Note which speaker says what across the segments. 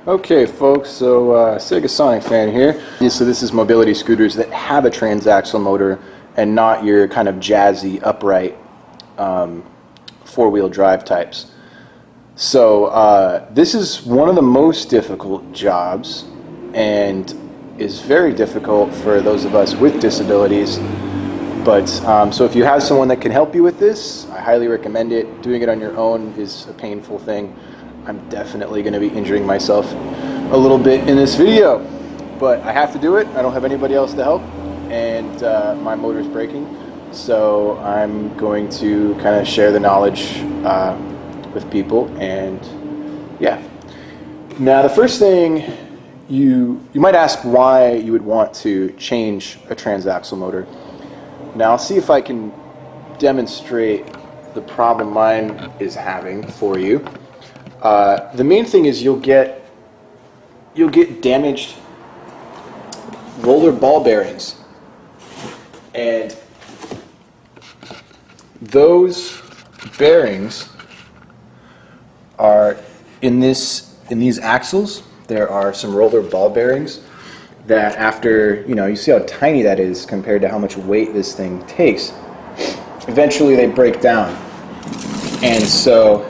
Speaker 1: Okay folks, so Sega Sonic fan here. So this is mobility scooters that have a transaxle motor and not your kind of jazzy upright four-wheel drive types. So this is one of the most difficult jobs and is very difficult for those of us with disabilities. But so if you have someone that can help you with this, I highly recommend it. Doing it on your own is a painful thing. I'm definitely going to be injuring myself a little bit in this video, but I have to do it. I don't have anybody else to help, and my motor's breaking, so I'm going to kind of share the knowledge with people. And yeah, now the first thing you might ask why you would want to change a transaxle motor. Now I'll see if I can demonstrate the problem mine is having for you. The main thing is you'll get damaged roller ball bearings, and those bearings are in these axles. There are some roller ball bearings that, after you see how tiny that is compared to how much weight this thing takes, eventually they break down, and so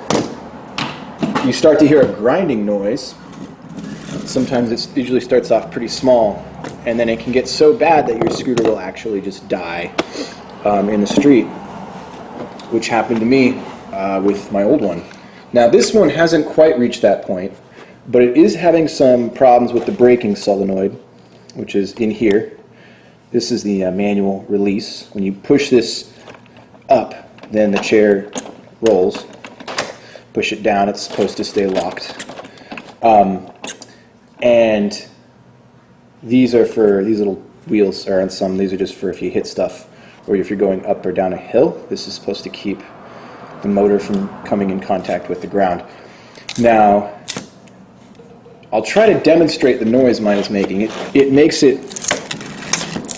Speaker 1: you start to hear a grinding noise. Sometimes it usually starts off pretty small, and then it can get so bad that your scooter will actually just die in the street, which happened to me with my old one. Now this one hasn't quite reached that point, but it is having some problems with the braking solenoid, which is in here. This is the manual release. When you push this up, then the chair rolls. Push it down, it's supposed to stay locked. And these are for, these little wheels are on some, these are just for if you hit stuff, or if you're going up or down a hill. This is supposed to keep the motor from coming in contact with the ground. Now, I'll try to demonstrate the noise mine is making. It makes it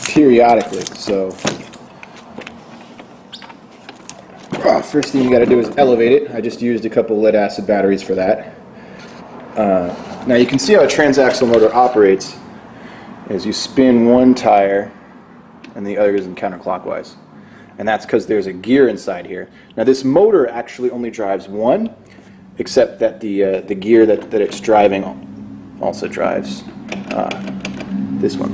Speaker 1: periodically, so first thing you got to do is elevate it. I just used a couple lead acid batteries for that. Now you can see how a transaxle motor operates as you spin one tire and the other is in counterclockwise, and that's because there's a gear inside here. Now this motor actually only drives one, except that the gear that it's driving also drives this one.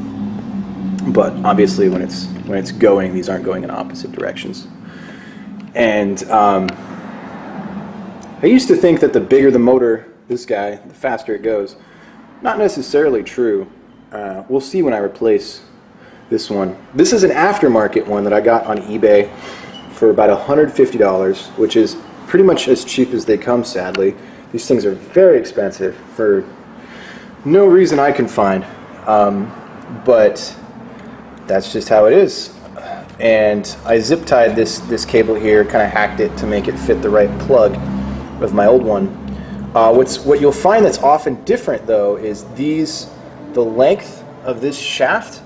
Speaker 1: But obviously when it's going, these aren't going in opposite directions. And I used to think that the bigger the motor, this guy, the faster it goes. Not necessarily true. We'll see when I replace this one. This is an aftermarket one that I got on eBay for about $150, which is pretty much as cheap as they come, sadly. These things are very expensive for no reason I can find. But that's just how it is. And I zip tied this cable here, kind of hacked it to make it fit the right plug of my old one. What you'll find that's often different though is the length of this shaft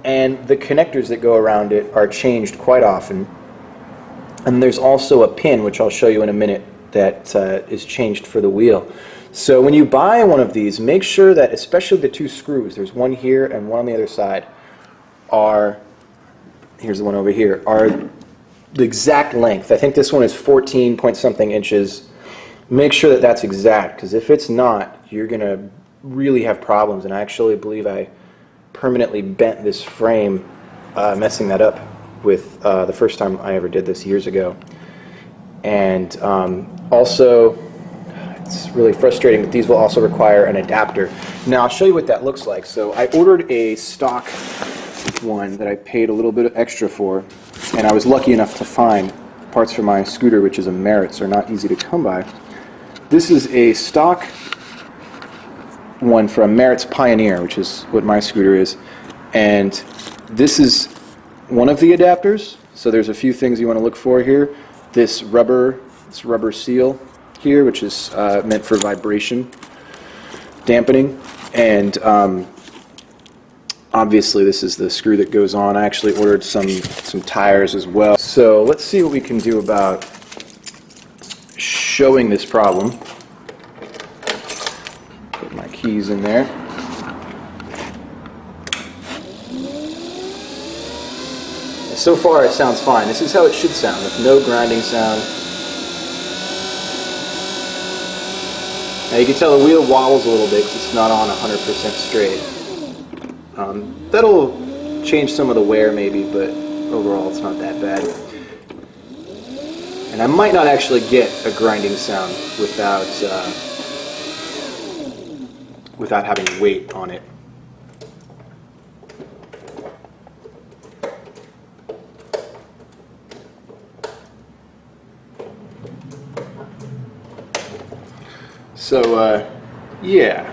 Speaker 1: and the connectors that go around it are changed quite often. And there's also a pin, which I'll show you in a minute, that is changed for the wheel. So when you buy one of these, make sure that, especially the two screws, there's one here and one on the other side, here's the one over here, are the exact length. I think this one is 14 point something inches. Make sure that that's exact, because if it's not, you're going to really have problems. And I actually believe I permanently bent this frame messing that up with the first time I ever did this years ago. And also, it's really frustrating, but these will also require an adapter. Now I'll show you what that looks like. So I ordered a stock one that I paid a little bit extra for, and I was lucky enough to find parts for my scooter, which is a Merit, so not easy to come by. This is a stock one for a Merit's Pioneer, which is what my scooter is, and this is one of the adapters. So there's a few things you want to look for here. This rubber seal here, which is meant for vibration dampening, and obviously this is the screw that goes on. I actually ordered some tires as well. So let's see what we can do about showing this problem. Put my keys in there. So far it sounds fine. This is how it should sound, with no grinding sound. Now you can tell the wheel wobbles a little bit because it's not on 100% straight. That'll change some of the wear maybe, but overall it's not that bad. And I might not actually get a grinding sound without having weight on it. So, yeah.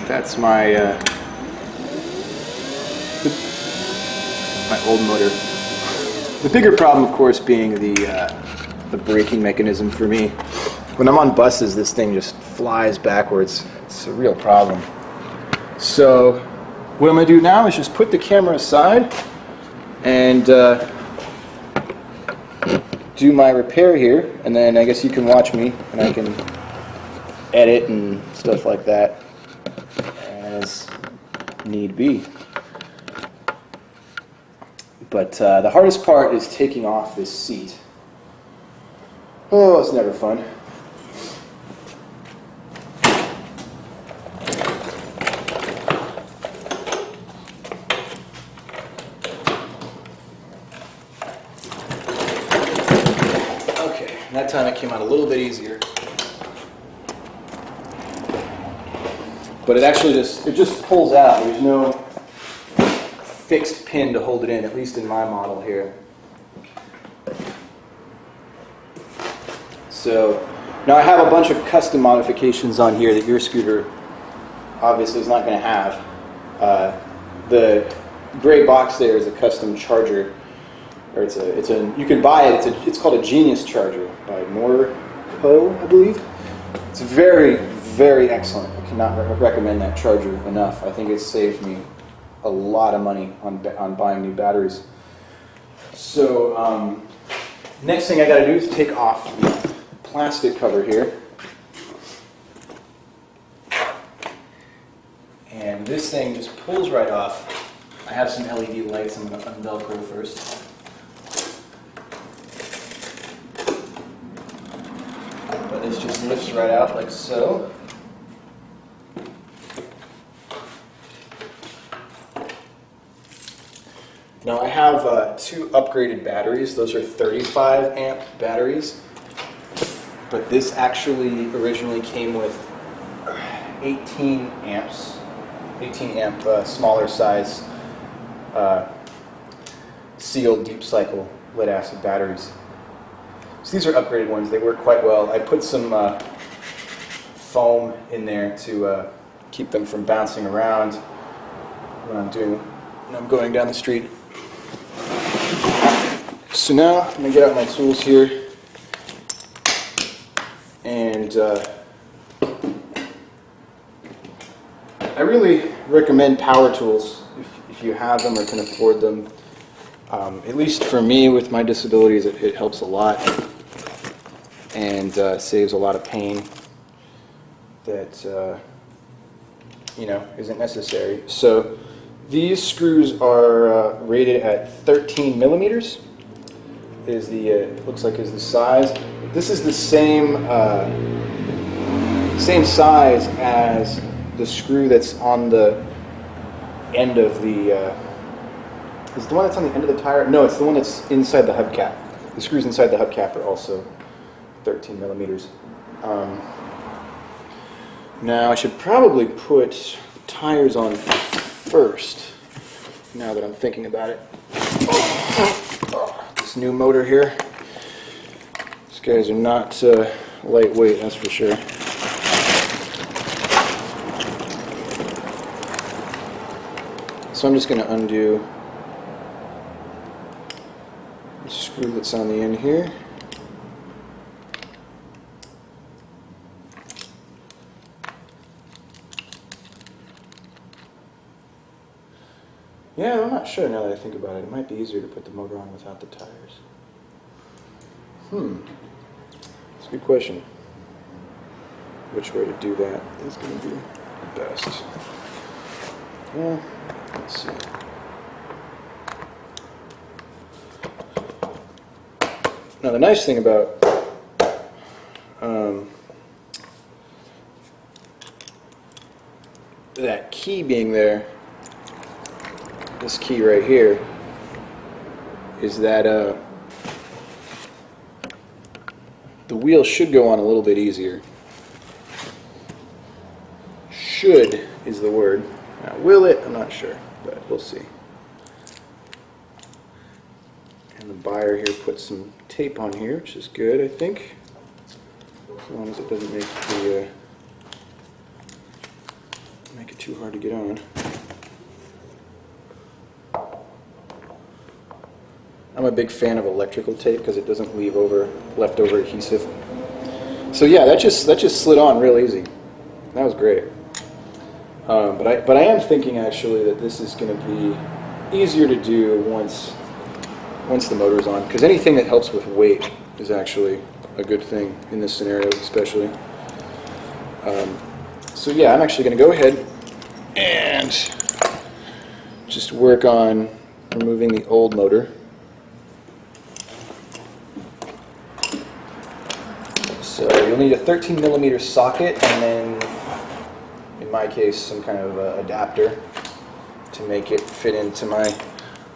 Speaker 1: That's my old motor. The bigger problem, of course, being the braking mechanism for me. When I'm on buses, this thing just flies backwards. It's a real problem. So, what I'm going to do now is just put the camera aside and do my repair here, and then I guess you can watch me and I can edit and stuff like that as need be. But the hardest part is taking off this seat. Oh, it's never fun. Okay, that time it came out a little bit easier. But it actually just pulls out. There's no fixed pin to hold it in, at least in my model here. So now I have a bunch of custom modifications on here that your scooter obviously is not going to have. The gray box there is a custom charger, or you can buy it. It's called a Genius charger by Norco, I believe. It's very, very excellent. I cannot recommend that charger enough. I think it's saved me a lot of money on buying new batteries. So next thing I got to do is take off the plastic cover here, and this thing just pulls right off. I have some LED lights I'm going to unvelcro first. But this just lifts right out like so. Now I have two upgraded batteries. Those are 35 amp batteries, but this actually originally came with 18 amps, 18 amp smaller size sealed deep cycle lead acid batteries. So these are upgraded ones. They work quite well. I put some foam in there to keep them from bouncing around when I'm going down the street. So now I'm going to get out my tools here, and I really recommend power tools if you have them or can afford them. At least for me with my disabilities, it helps a lot and saves a lot of pain that isn't necessary. So these screws are rated at 13 millimeters. Looks like is the size. This is the same size as the screw that's on the end of the. Is the one that's on the end of the tire? No, it's the one that's inside the hubcap. The screws inside the hubcap are also 13 millimeters. Now I should probably put the tires on first. Now that I'm thinking about it. This new motor here. These guys are not lightweight, that's for sure. So I'm just going to undo the screw that's on the end here. Yeah, not sure now that I think about it. It might be easier to put the motor on without the tires. That's a good question. Which way to do that is going to be the best. Well, let's see. Now the nice thing about that key being there, this key right here, is that the wheel should go on a little bit easier. Should is the word. Now, will it? I'm not sure, but we'll see. And the buyer here put some tape on here, which is good, I think, as long as it doesn't make it too hard to get on. I'm a big fan of electrical tape because it doesn't leave leftover adhesive. So yeah, that just slid on real easy. That was great. But I am thinking actually that this is going to be easier to do once the motor's on, because anything that helps with weight is actually a good thing in this scenario, especially. So yeah, I'm actually going to go ahead and just work on removing the old motor. So you'll need a 13mm socket, and then, in my case, some kind of adapter to make it fit into my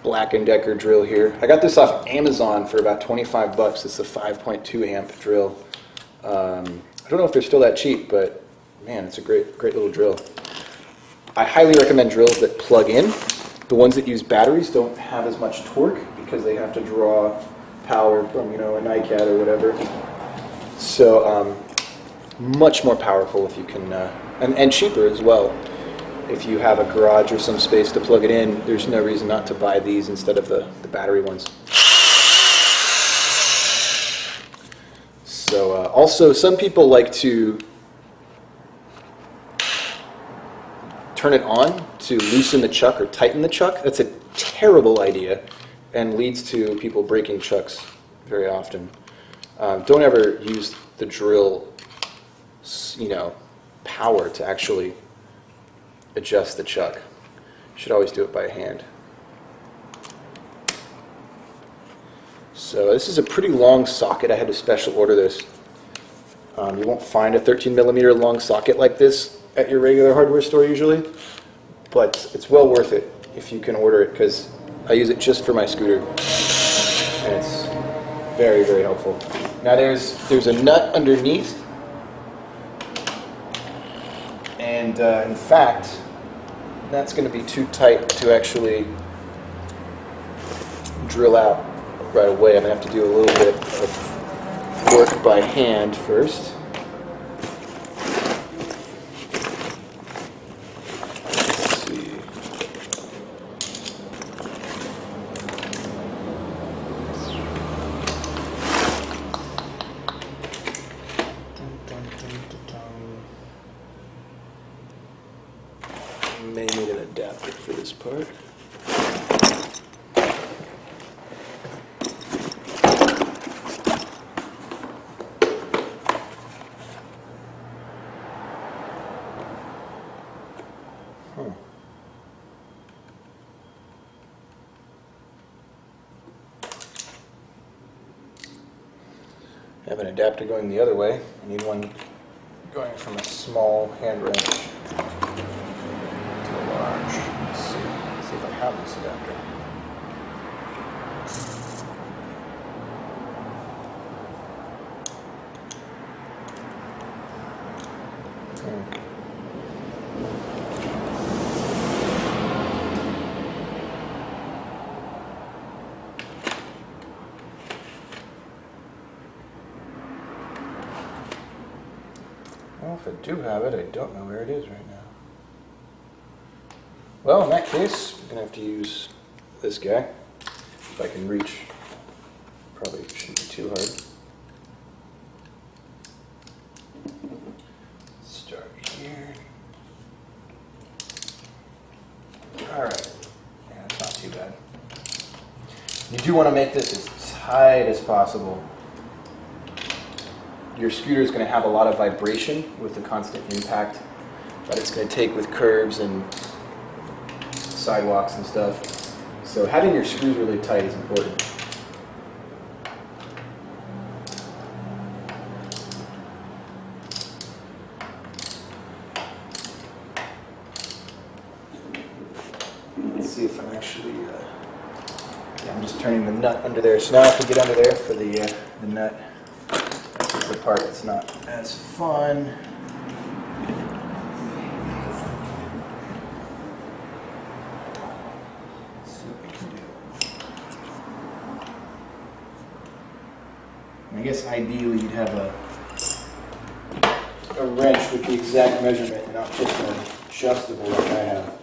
Speaker 1: Black & Decker drill here. I got this off Amazon for about 25 bucks. It's a 5.2 amp drill. I don't know if they're still that cheap, but man, it's a great little drill. I highly recommend drills that plug in. The ones that use batteries don't have as much torque because they have to draw power from, a NiCad or whatever. So much more powerful if you can, and cheaper as well. If you have a garage or some space to plug it in, there's no reason not to buy these instead of the battery ones. So also, some people like to turn it on to loosen the chuck or tighten the chuck. That's a terrible idea and leads to people breaking chucks very often. Don't ever use the drill, power to actually adjust the chuck. You should always do it by hand. So this is a pretty long socket. I had to special order this. You won't find a 13mm long socket like this at your regular hardware store usually, but it's well worth it if you can order it, because I use it just for my scooter, and it's very, very helpful. Now there's a nut underneath, and in fact, that's going to be too tight to actually drill out right away. I'm going to have to do a little bit of work by hand first. Let's see. May need an adapter for this part. I have an adapter going the other way. I need one going from a small hand wrench to a large. Let's see if I have this adapter. Well, if I do have it, I don't know where it is right now. Well, in that case, I'm going to have to use this guy, if I can reach. Probably shouldn't be too hard. Start here. Alright. Yeah, it's not too bad. You do want to make this as tight as possible. Your scooter is going to have a lot of vibration with the constant impact that it's going to take with curbs and sidewalks and stuff. So having your screws really tight is important. Let's see if I'm actually, yeah, I'm just turning the nut under there. So now I have to get under there for the nut. This is the part that's not as fun. Let's see what we can do. I guess ideally you'd have a wrench with the exact measurement and not just an adjustable like I have.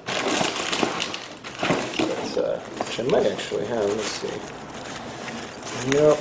Speaker 1: Which I might actually have. Let's see. Nope.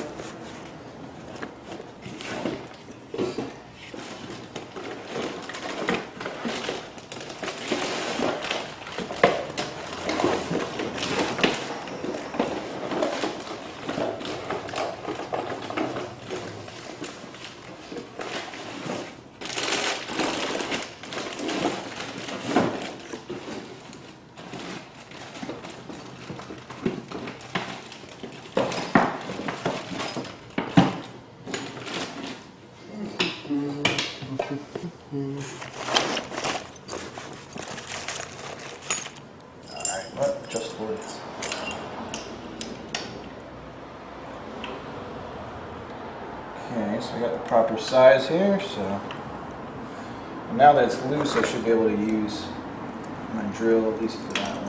Speaker 1: Alright, what? Just words. Okay, so we got the proper size here, so now that it's loose I should be able to use my drill, at least for that one.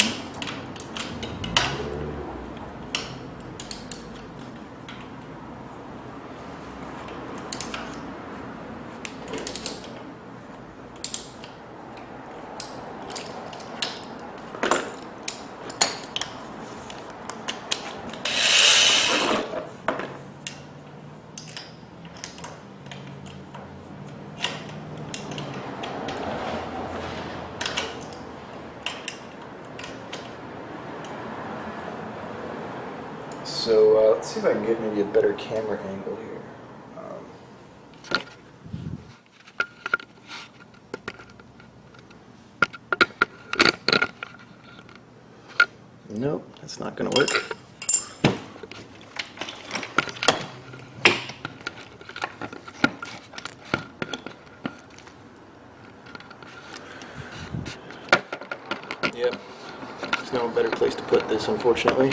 Speaker 1: So let's see if I can get maybe a better camera angle here. Nope, that's not going to work. Yep, there's no better place to put this, unfortunately,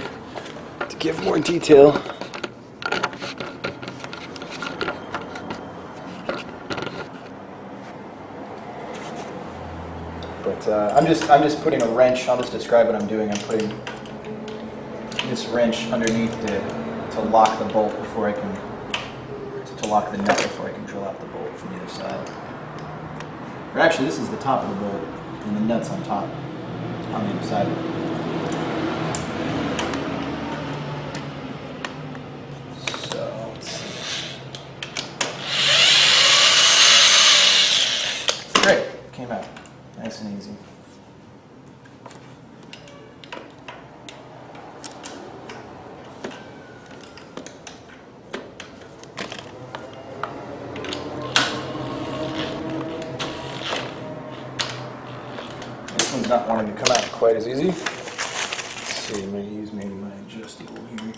Speaker 1: to give more detail. But I'm just putting a wrench. I'll just describe what I'm doing. I'm putting this wrench underneath to lock the bolt before I can, to lock the nut before I can drill out the bolt from the other side. Or actually, this is the top of the bolt, and the nut's on top, on the other side. So let's see. Great, came out nice and easy. This one's not wanting to come out quite as easy. Let's see, I'm going to use maybe my adjustable here.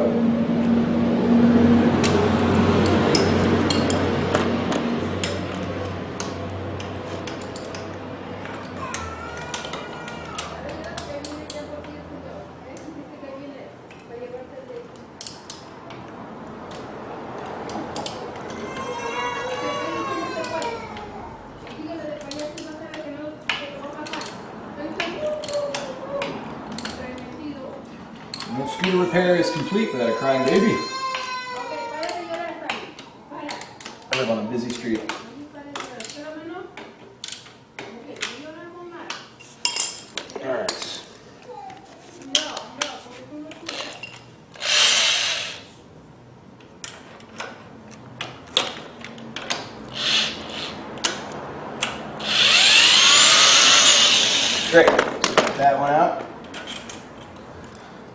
Speaker 1: trouble.
Speaker 2: No scooter repair is complete without a crying baby.
Speaker 1: I live on a busy street. Alright. Great. Got that one out.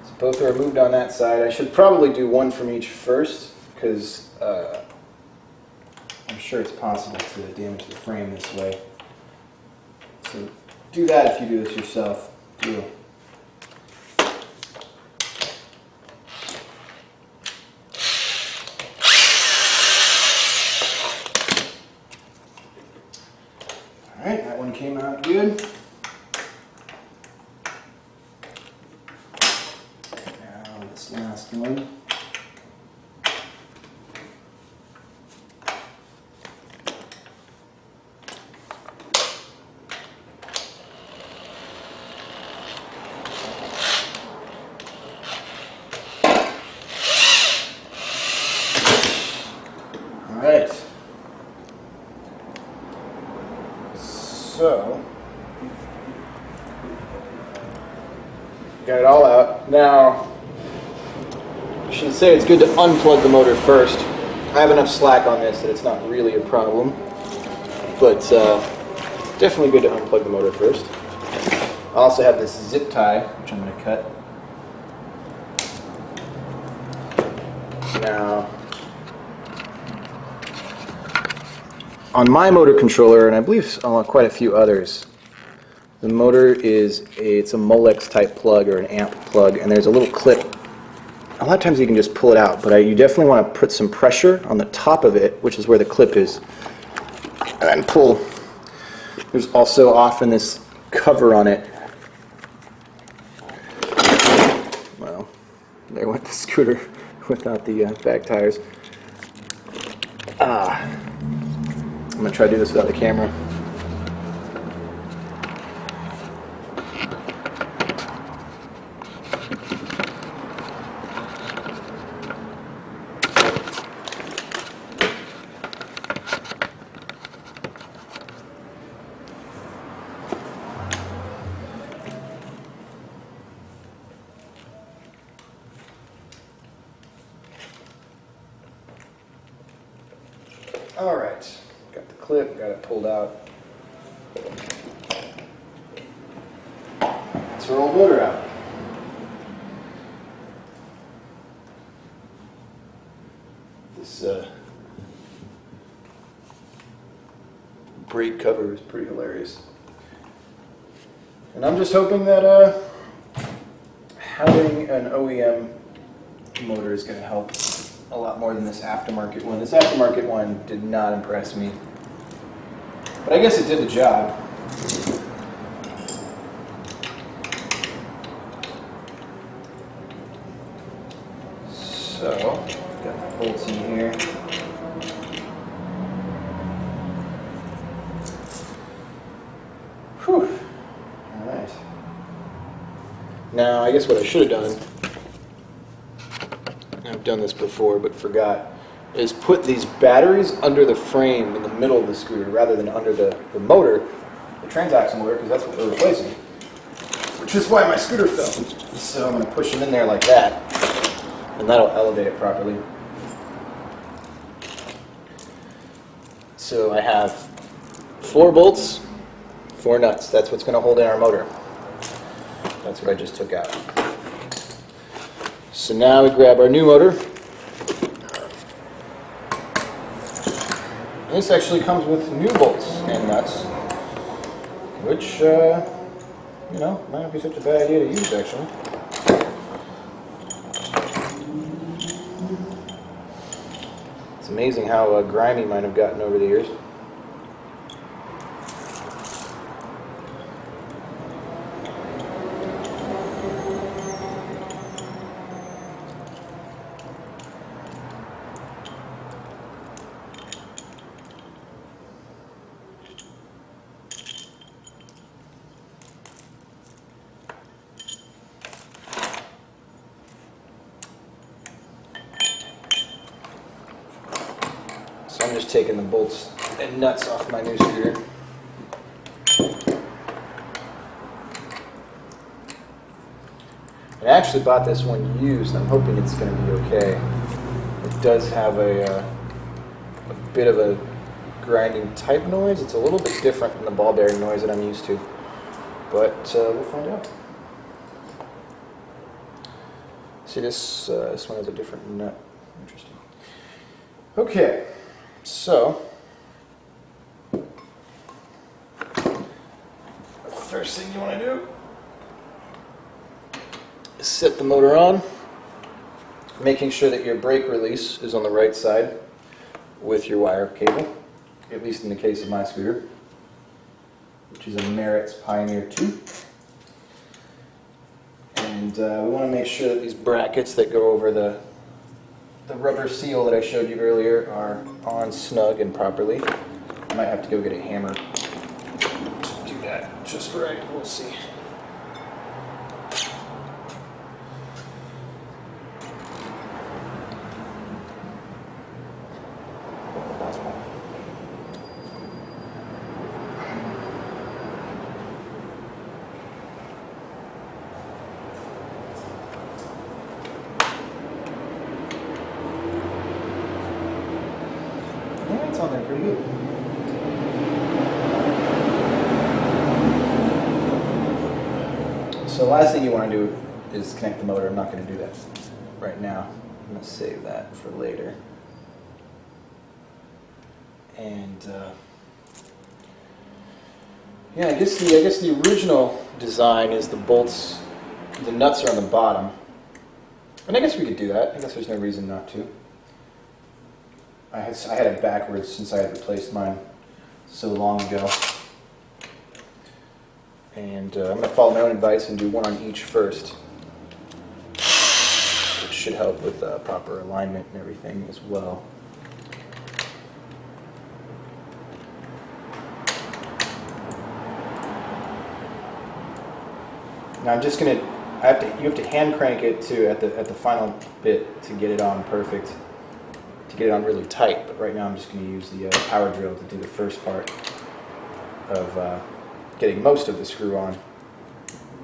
Speaker 1: So both are removed on that side. I should probably do one from each first, because I'm sure it's possible to damage the frame this way. So do that if you do this yourself. Do. Alright, that one came out good. Now this last one. Alright. So, got it all out. Now, I should say it's good to unplug the motor first. I have enough slack on this that it's not really a problem, but definitely good to unplug the motor first. I also have this zip tie, which I'm going to cut. Now, on my motor controller, and I believe on quite a few others, the motor it's a Molex type plug or an amp plug, and there's a little clip. A lot of times you can just pull it out, but you definitely want to put some pressure on the top of it, which is where the clip is, and then pull. There's also often this cover on it. Well, there went the scooter without the back tires. I'm going to try to do this without the camera. All right. Got the clip, got it pulled out. Let's roll the motor out. This brake cover is pretty hilarious. And I'm just hoping that having an OEM motor is going to help a lot more than this aftermarket one. This aftermarket one did not impress me, but I guess it did the job. So, got the bolts in here. Whew. Alright. Now, I guess what I should have done, I've done this before but forgot, is put these batteries under the frame in the middle of the scooter rather than under the motor, the Transaxle motor, because that's what we're replacing. Which is why my scooter fell. So I'm going to push them in there like that, and that'll elevate it properly. So I have 4 bolts, 4 nuts. That's what's going to hold in our motor. That's what I just took out. So now we grab our new motor. This actually comes with new bolts and nuts, which, you know, might not be such a bad idea to use, actually. It's amazing how grimy mine have gotten over the years. So I'm just taking the bolts and nuts off my new scooter. I actually bought this one used. I'm hoping it's going to be okay. It does have a bit of a grinding type noise. It's a little bit different than the ball bearing noise that I'm used to, but we'll find out. See, this one has a different nut. Interesting. Okay, so first thing you want to do is set the motor on, making sure that your brake release is on the right side with your wire cable, at least in the case of my scooter, which is a Merit's Pioneer 2. And we want to make sure that these brackets that go over the rubber seal that I showed you earlier are on snug and properly. I might have to go get a hammer to do that just right. We'll see. Yeah, it's on there pretty good. So the last thing you want to do is connect the motor. I'm not going to do that right now. I'm going to save that for later. And yeah, I guess the original design is the bolts, the nuts are on the bottom. And I guess we could do that. I guess there's no reason not to. I had it backwards since I had replaced mine so long ago. And I'm going to follow my own advice and do one on each first, which should help with proper alignment and everything as well. Now I'm just going to, you have to hand crank it to at the final bit to get it on perfect, to get it on really tight. But right now I'm just going to use the power drill to do the first part of getting most of the screw on.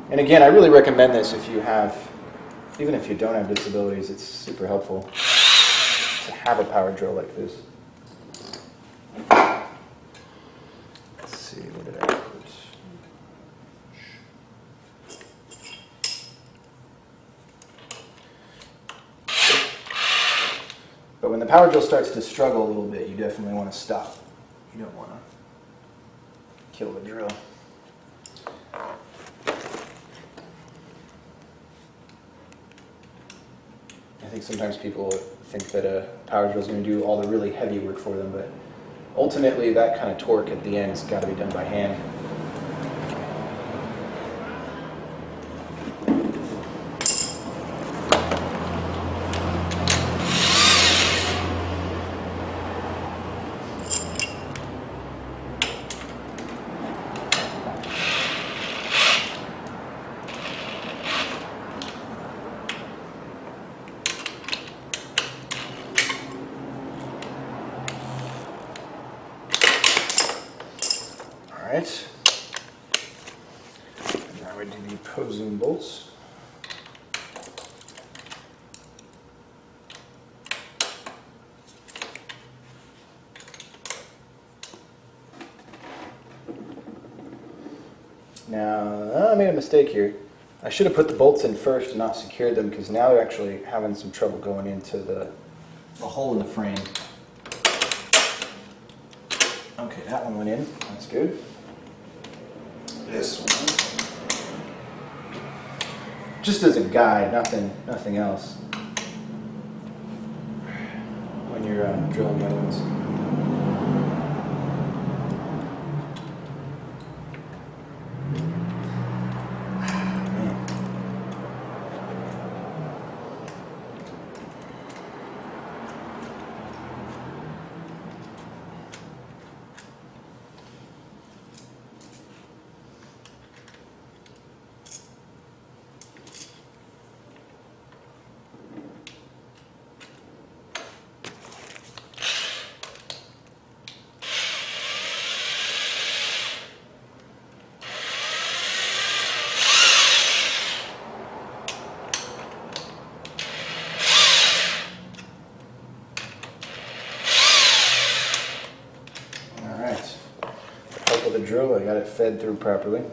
Speaker 1: And again, I really recommend this if you have, even if you don't have disabilities, it's super helpful to have a power drill like this. Let's see, what did I put? But when the power drill starts to struggle a little bit, you definitely want to stop. You don't want to kill the drill. I think sometimes people think that a power drill is going to do all the really heavy work for them, but ultimately that kind of torque at the end has got to be done by hand. Alright, now we do the opposing bolts. Now, I made a mistake here. I should have put the bolts in first and not secured them, because now they're actually having some trouble going into the hole in the frame. Okay, that one went in. That's good. This one, just as a guide, nothing else. When you're you're drilling the other ones. The drill, I got it fed through properly.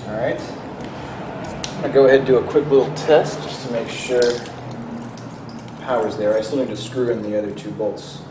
Speaker 1: Alright, I'm going to go ahead and do a quick little test just to make sure power's there. I still need to screw in the other two bolts.